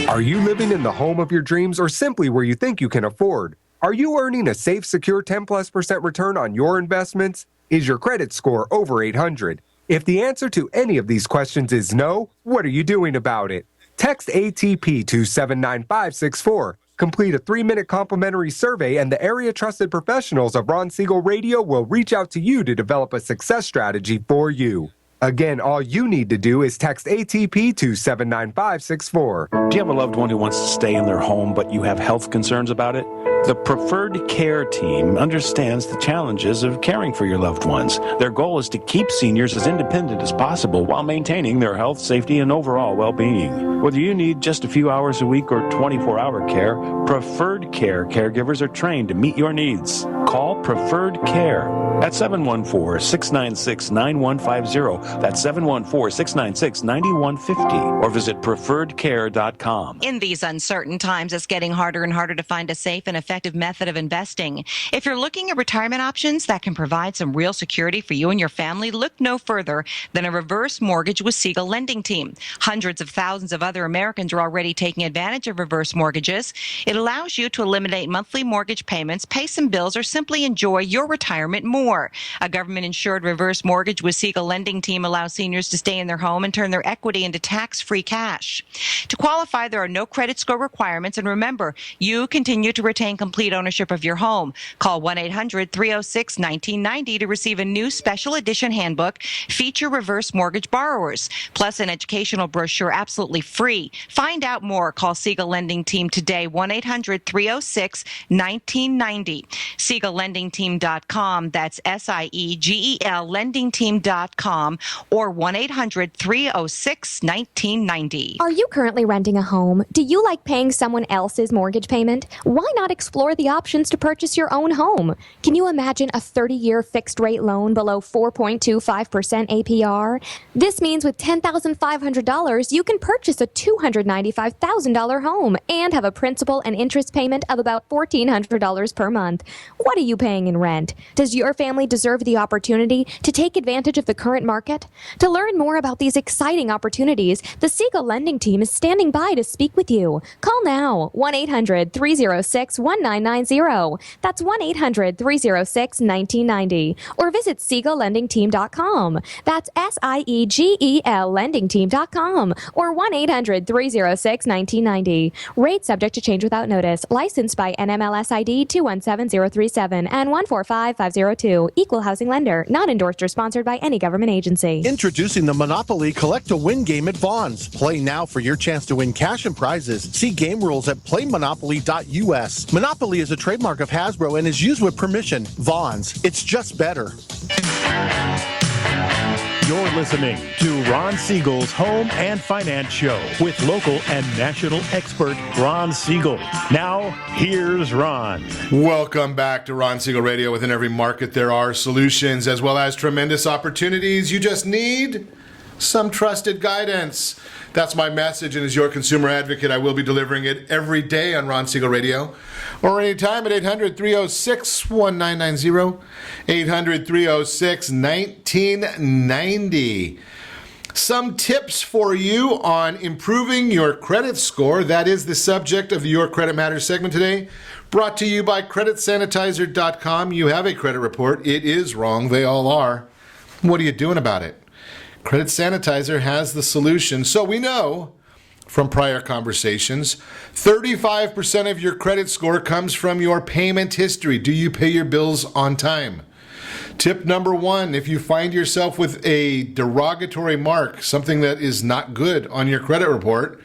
Are you living in the home of your dreams, or simply where you think you can afford? Are you earning a safe, secure 10+% return on your investments? Is your credit score over 800? If the answer to any of these questions is no, what are you doing about it? Text ATP to 79564. Complete a 3-minute complimentary survey, and the area trusted professionals of Ron Siegel Radio will reach out to you to develop a success strategy for you. Again, all you need to do is text ATP to 79564. Do you have a loved one who wants to stay in their home, but you have health concerns about it? The Preferred Care team understands the challenges of caring for your loved ones. Their goal is to keep seniors as independent as possible while maintaining their health, safety, and overall well-being. Whether you need just a few hours a week or 24-hour care, Preferred Care caregivers are trained to meet your needs. Call Preferred Care at 714-696-9150. That's 714-696-9150. Or visit preferredcare.com. In these uncertain times, it's getting harder and harder to find a safe and effective method of investing. If you're looking at retirement options that can provide some real security for you and your family, look no further than a reverse mortgage with Siegel Lending Team. Hundreds of thousands of other Americans are already taking advantage of reverse mortgages. It allows you to eliminate monthly mortgage payments, pay some bills, or simply enjoy your retirement more. A government-insured reverse mortgage with Siegel Lending Team allows seniors to stay in their home and turn their equity into tax-free cash. To qualify, there are no credit score requirements, and remember, you continue to retain complete ownership of your home. Call 1-800-306-1990 to receive a new special edition handbook, Feature Reverse Mortgage Borrowers, plus an educational brochure absolutely free. Find out more. Call Siegel Lending Team today, 1-800-306-1990. SiegelLendingTeam.com. That's SIEGEL LendingTeam.com, or 1-800-306-1990. Are you currently renting a home? Do you like paying someone else's mortgage payment? Why not explore the options to purchase your own home? Can you imagine a 30-year fixed-rate loan below 4.25% APR? This means with $10,500, you can purchase a $295,000 home and have a principal and interest payment of about $1,400 per month. What are you paying in rent? Does your family deserve the opportunity to take advantage of the current market? To learn more about these exciting opportunities, the Siegel Lending Team is standing by to speak with you. Call now, 1-800-306-1990. That's 1-800-306-1990. Or visit SiegelLendingTeam.com. That's SIEGEL LendingTeam.com. Or 1-800-306-1990. Rate subject to change without notice. Licensed by NMLS ID 217037 and 145502. Equal housing lender. Not endorsed or sponsored by any government agency. Introducing the Monopoly Collect to Win game at Vaughn's. Play now for your chance to win cash and prizes. See game rules at playmonopoly.us. Monopoly is a trademark of Hasbro and is used with permission. Vaughn's. It's just better. You're listening to Ron Siegel's Home and Finance Show with local and national expert Ron Siegel. Now, here's Ron. Welcome back to Ron Siegel Radio. Within every market, there are solutions as well as tremendous opportunities. You just need some trusted guidance. That's my message, and as your consumer advocate, I will be delivering it every day on Ron Siegel Radio, or anytime at 800-306-1990, 800-306-1990. Some tips for you on improving your credit score. That is the subject of the Your Credit Matters segment today. Brought to you by CreditSanitizer.com. You have a credit report. It is wrong. They all are. What are you doing about it? Credit Sanitizer has the solution. So we know from prior conversations, 35% of your credit score comes from your payment history. Do you pay your bills on time? Tip number 1, if you find yourself with a derogatory mark, something that is not good on your credit report,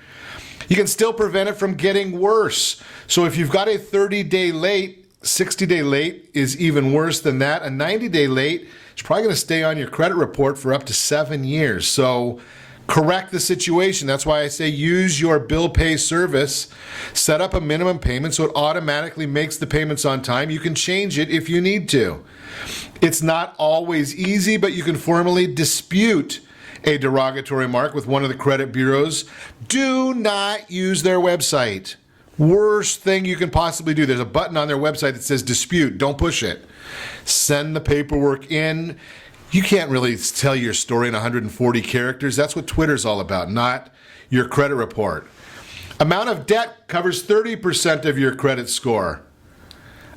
you can still prevent it from getting worse. So if you've got a 30-day late, 60-day late is even worse than that. A 90-day late is probably going to stay on your credit report for up to 7 years. So correct the situation. That's why I say use your bill pay service. Set up a minimum payment so it automatically makes the payments on time. You can change it if you need to. It's not always easy, but you can formally dispute a derogatory mark with one of the credit bureaus. Do not use their website. Worst thing you can possibly do. There's a button on their website that says dispute. Don't push it. Send the paperwork in. You can't really tell your story in 140 characters. That's what Twitter's all about, not your credit report. Amount of debt covers 30% of your credit score.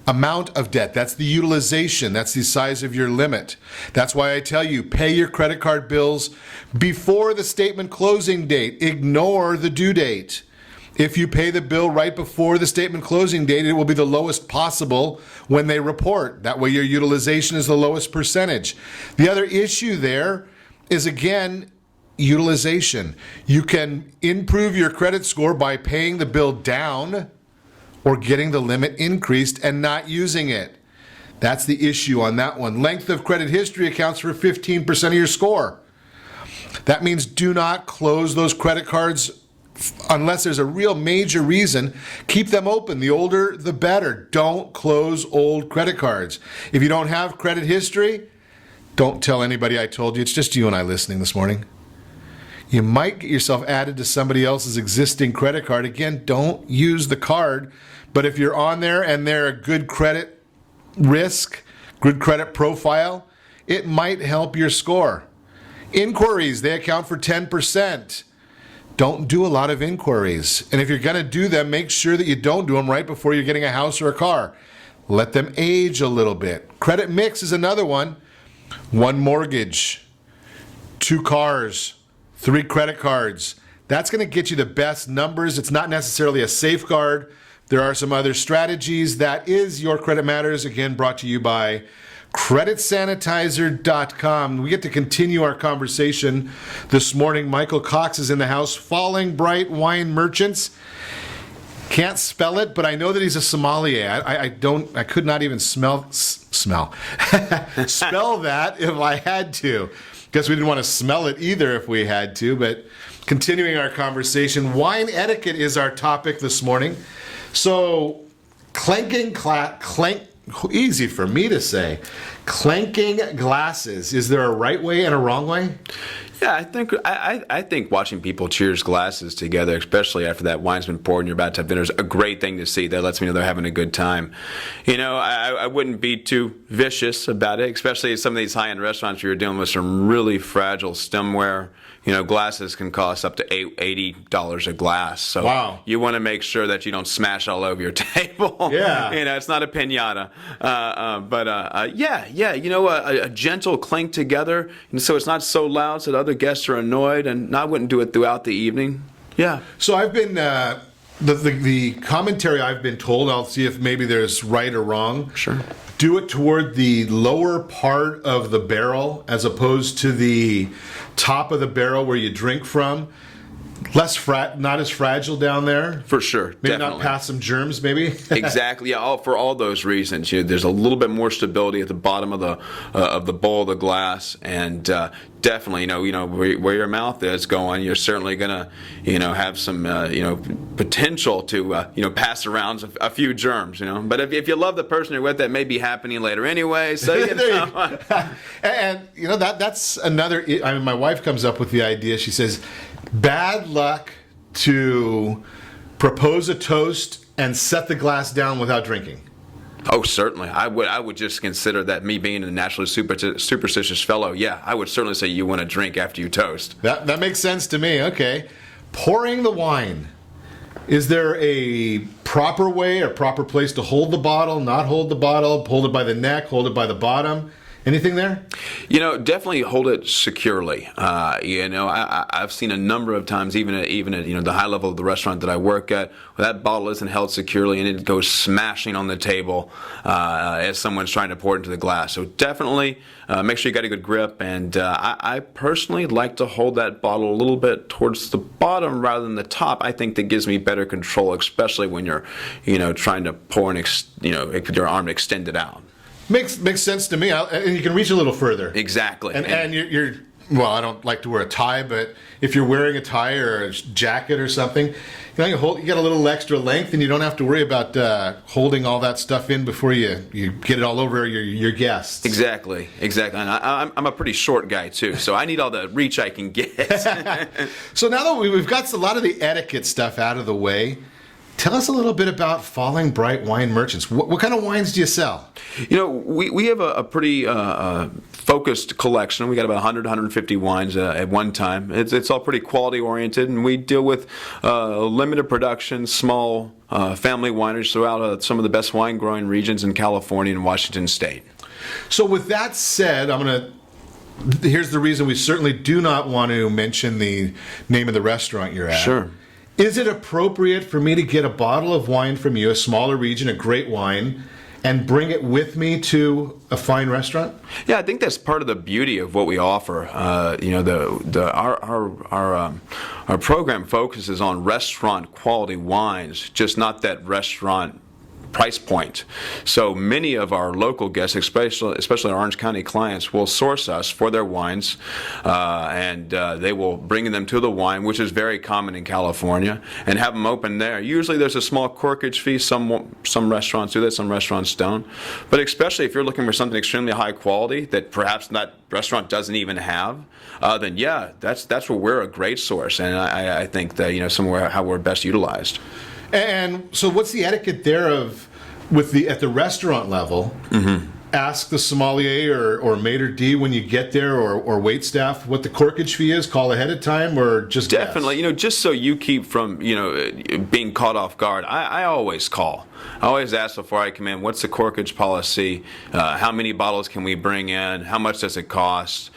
Amount of debt, that's the utilization, that's the size of your limit. That's why I tell you, pay your credit card bills before the statement closing date. Ignore the due date. If you pay the bill right before the statement closing date, it will be the lowest possible when they report. That way your utilization is the lowest percentage. The other issue there is, again, utilization. You can improve your credit score by paying the bill down or getting the limit increased and not using it. That's the issue on that one. Length of credit history accounts for 15% of your score. That means do not close those credit cards unless there's a real major reason. Keep them open. The older, the better. Don't close old credit cards. If you don't have credit history, don't tell anybody I told you. It's just you and I listening this morning. You might get yourself added to somebody else's existing credit card. Again, don't use the card. But if you're on there and they're a good credit risk, good credit profile, it might help your score. Inquiries, they account for 10%. Don't do a lot of inquiries. And if you're going to do them, make sure that you don't do them right before you're getting a house or a car. Let them age a little bit. Credit mix is another one. 1 mortgage, 2 cars, 3 credit cards. That's going to get you the best numbers. It's not necessarily a safeguard. There are some other strategies. That is Your Credit Matters, again brought to you by CreditSanitizer.com. We get to continue our conversation this morning. Michael Cox is in the house. Falling Bright Wine Merchants. Can't spell it, but I know that he's a sommelier. I could not even spell that if I had to. Guess we didn't want to smell it either if we had to, but continuing our conversation, wine etiquette is our topic this morning. So, easy for me to say, clanking glasses. Is there a right way and a wrong way? Yeah, I think watching people cheers glasses together, especially after that wine's been poured and you're about to have dinner, is a great thing to see. That lets me know they're having a good time. You know, I wouldn't be too vicious about it, especially at some of these high-end restaurants where you're dealing with some really fragile stemware. You know, glasses can cost up to $80 a glass. So wow. You want to make sure that you don't smash all over your table. Yeah. You know, it's not a piñata. You know, a gentle clink together, and so it's not so loud so that other guests are annoyed, and I wouldn't do it throughout the evening. Yeah. So I've been, the commentary I've been told, I'll see if maybe there's right or wrong. Sure. Do it toward the lower part of the barrel as opposed to the top of the barrel where you drink from. Not as fragile down there. For sure. Maybe definitely. not pass some germs, maybe. Exactly. Yeah. For all those reasons, there's a little bit more stability at the bottom of the bowl of the glass, and definitely, you know, where your mouth is going, you're certainly gonna, have some, potential to, pass around a few germs, But if you love the person you're with, that may be happening later anyway. So and that's another. I mean, my wife comes up with the idea. She says, bad luck to propose a toast and set the glass down without drinking. Oh, certainly. I would just consider that, me being a naturally superstitious fellow. Yeah, I would certainly say you want to drink after you toast. That makes sense to me. Okay. Pouring the wine. Is there a proper way or proper place to hold the bottle, not hold the bottle, hold it by the neck, hold it by the bottom? Anything there? Definitely hold it securely. I've seen a number of times, even at the high level of the restaurant that I work at, where that bottle isn't held securely and it goes smashing on the table as someone's trying to pour it into the glass. So definitely make sure you got a good grip. And I personally like to hold that bottle a little bit towards the bottom rather than the top. I think that gives me better control, especially when you're, trying to pour with your arm extended out. Makes sense to me, and you can reach a little further. Exactly. And you're well, I don't like to wear a tie, but if you're wearing a tie or a jacket or something, you get a little extra length, and you don't have to worry about holding all that stuff in before you get it all over your guests. Exactly. And I'm a pretty short guy too, so I need all the reach I can get. So now that we've got a lot of the etiquette stuff out of the way, tell us a little bit about Falling Bright Wine Merchants. What kind of wines do you sell? We have a pretty focused collection. We got about 150 wines at one time. It's all pretty quality oriented, and we deal with limited production, small family wineries throughout some of the best wine growing regions in California and Washington State. So with that said, here's the reason we certainly do not want to mention the name of the restaurant you're at. Sure. Is it appropriate for me to get a bottle of wine from you, a smaller region, a great wine, and bring it with me to a fine restaurant? Yeah, I think that's part of the beauty of what we offer. Our program focuses on restaurant quality wines, just not that restaurant price point. So many of our local guests, especially our Orange County clients, will source us for their wines, and they will bring them to the wine, which is very common in California, and have them open there. Usually there's a small corkage fee. Some restaurants do that, some restaurants don't. But especially if you're looking for something extremely high quality that perhaps that restaurant doesn't even have, then yeah, that's where we're a great source, and I think that somewhere how we're best utilized. And so what's the etiquette there at the restaurant level? Mm-hmm. Ask the sommelier or maitre d' when you get there, or wait staff, what the corkage fee is. Call ahead of time, or just definitely guess? Just so you keep from being caught off guard. I always call. I always ask before I come in, what's the corkage policy? How many bottles can we bring in? How much does it cost?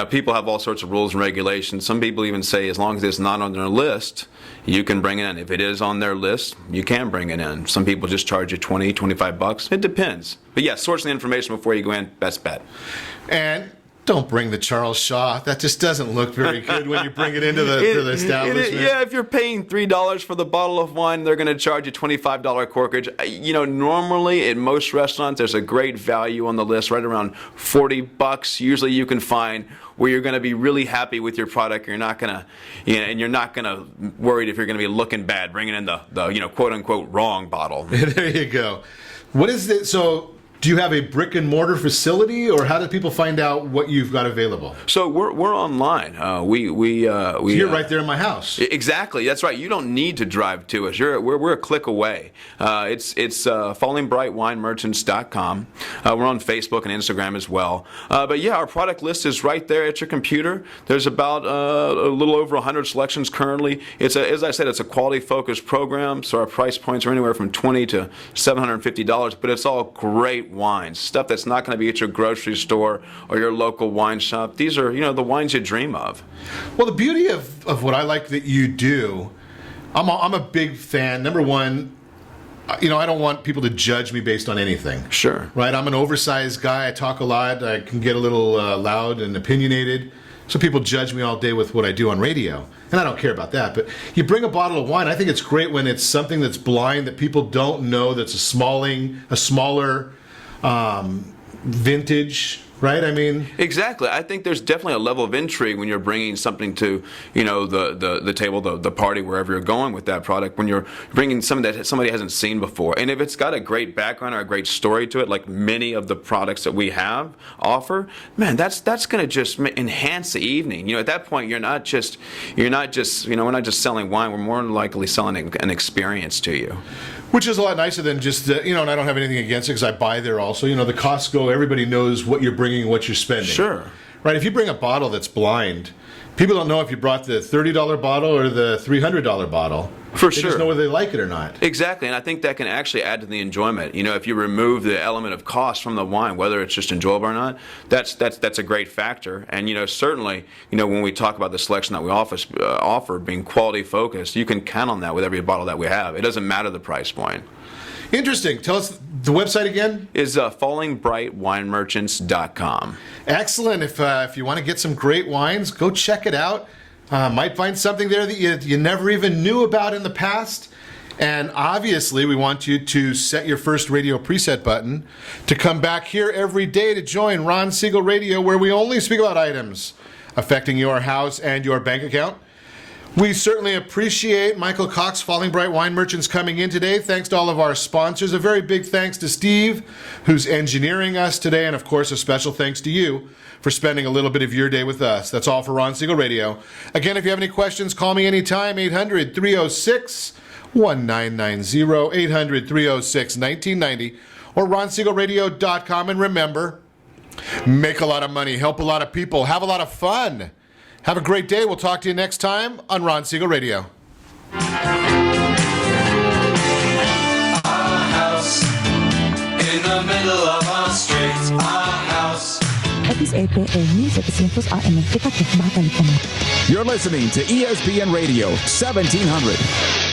People have all sorts of rules and regulations. Some people even say as long as it's not on their list, you can bring it in. If it is on their list, you can bring it in. Some people just charge you $20, $25. It depends. But yeah, source the information before you go in, best bet. And don't bring the Charles Shaw. That just doesn't look very good when you bring it into the establishment. Yeah, if you're paying $3 for the bottle of wine, they're going to charge you $25 corkage. Normally at most restaurants, there's a great value on the list, right around $40. Usually you can find where you're going to be really happy with your product. You're not going to, and you're not going to worried if you're going to be looking bad, bringing in the quote unquote wrong bottle. There you go. What is it? So, do you have a brick and mortar facility, or how do people find out what you've got available? So we're online. So you're right there in my house. Exactly. That's right. You don't need to drive to us. We're a click away. It's fallingbrightwinemerchants.com. We're on Facebook and Instagram as well. But yeah, our product list is right there at your computer. There's about a little over 100 selections currently. As I said, it's a quality focused program, so our price points are anywhere from $20 to $750. But it's all great wines, stuff that's not going to be at your grocery store or your local wine shop. These are, the wines you dream of. Well, the beauty of what I like that you do, I'm a big fan. Number one, I don't want people to judge me based on anything. Sure. Right? I'm an oversized guy. I talk a lot. I can get a little loud and opinionated. So people judge me all day with what I do on radio. And I don't care about that. But you bring a bottle of wine, I think it's great when it's something that's blind, that people don't know, that's a smaller vintage, right? Exactly. I think there's definitely a level of intrigue when you're bringing something to, the table, the party, wherever you're going with that product, when you're bringing something that somebody hasn't seen before. And if it's got a great background or a great story to it, like many of the products that we offer, man, that's going to just enhance the evening. At that point, we're not just selling wine. We're more likely selling an experience to you. Which is a lot nicer than just, and I don't have anything against it because I buy there also. The Costco, everybody knows what you're bringing and what you're spending. Sure. Right, if you bring a bottle that's blind, people don't know if you brought the $30 bottle or the $300 bottle. For They sure. just know whether they like it or not. Exactly, and I think that can actually add to the enjoyment. If you remove the element of cost from the wine, whether it's just enjoyable or not, that's a great factor. And certainly, when we talk about the selection that we offer being quality focused, you can count on that with every bottle that we have. It doesn't matter the price point. Interesting. Tell us the website again. Is fallingbrightwinemerchants.com. Excellent. If you want to get some great wines, go check it out. Might find something there that you never even knew about in the past. And obviously, we want you to set your first radio preset button to come back here every day to join Ron Siegel Radio, where we only speak about items affecting your house and your bank account. We certainly appreciate Michael Cox, Falling Bright Wine Merchants, coming in today. Thanks to all of our sponsors. A very big thanks to Steve, who's engineering us today. And, of course, a special thanks to you for spending a little bit of your day with us. That's all for Ron Siegel Radio. Again, if you have any questions, call me anytime, 800-306-1990, 800-306-1990, or ronsiegelradio.com. And remember, make a lot of money, help a lot of people, have a lot of fun. Have a great day. We'll talk to you next time on Ron Siegel Radio. Our house in the middle of our street. Our house. You're listening to ESPN Radio 1700.